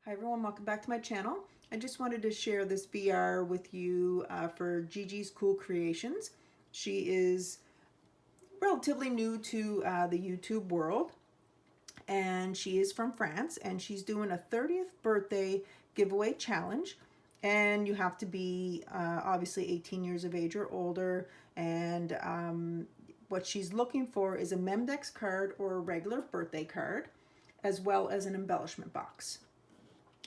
Hi everyone, welcome back to my channel. I just wanted to share this VR with you for Gigi's Cool Creations. She is relatively new to the YouTube world, and she is from France, and she's doing a 30th birthday giveaway challenge. And you have to be obviously 18 years of age or older, and what she's looking for is a Memdex card or a regular birthday card, as well as an embellishment box.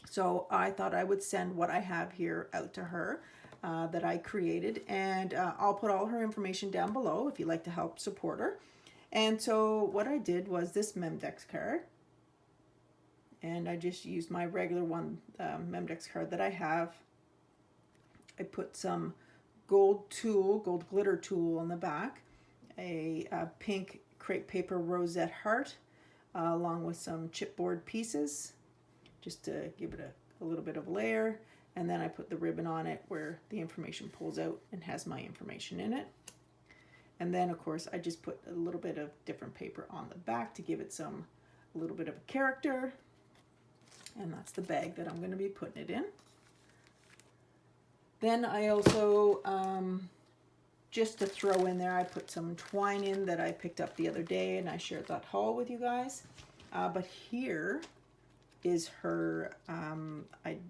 So I thought I would send what I have here out to her that I created, and I'll put all her information down below if you'd like to help support her. And so what I did was this Memdex card, and I just used my regular one, Memdex card that I have. I put some gold glitter tool on the back, a pink crepe paper rosette heart, along with some chipboard pieces, just to give it a little bit of a layer. And then I put the ribbon on it where the information pulls out and has my information in it. And then of course I just put a little bit of different paper on the back to give it a little bit of a character. And that's the bag that I'm going to be putting it in. Then I also, just to throw in there, I put some twine in that I picked up the other day, and I shared that haul with you guys. But here is her,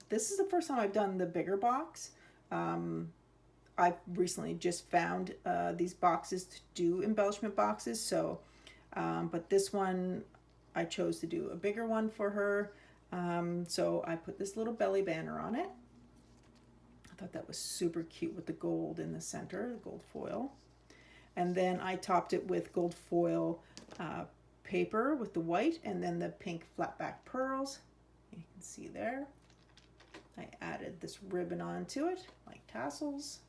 this is the first time I've done the bigger box. I recently just found these boxes to do embellishment boxes, so but this one I chose to do a bigger one for her. So I put this little belly banner on it. I thought that was super cute with the gold in the center, the gold foil. And then I topped it with gold foil paper with the white, and then the pink flat back pearls. You can see there. I added this ribbon onto it, like tassels.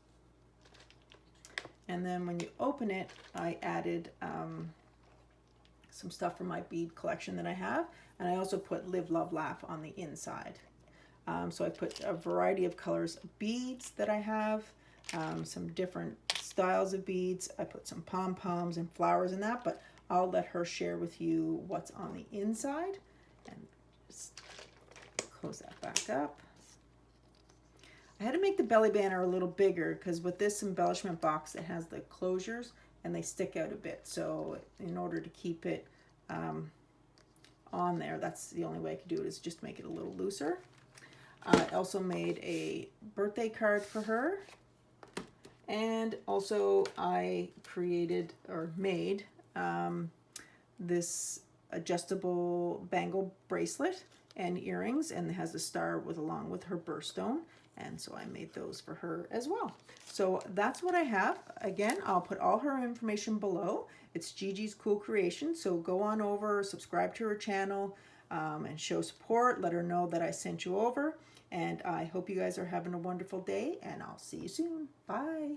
And then when you open it, I added some stuff from my bead collection that I have. And I also put Live, Love, Laugh on the inside. So I put a variety of colors of beads that I have, some different styles of beads. I put some pom-poms and flowers in that, but I'll let her share with you what's on the inside. And just close that back up. I had to make the belly banner a little bigger because with this embellishment box it has the closures and they stick out a bit. So in order to keep it on there, that's the only way I could do it, is just make it a little looser. I also made a birthday card for her, and also I created or made this adjustable bangle bracelet and earrings, and it has a star along with her birthstone, and so I made those for her as well. So that's what I have. Again, I'll put all her information below. It's Gigi's Cool Creations, so go on over, subscribe to her channel, and show support. Let her know that I sent you over. And I hope you guys are having a wonderful day, and I'll see you soon. Bye.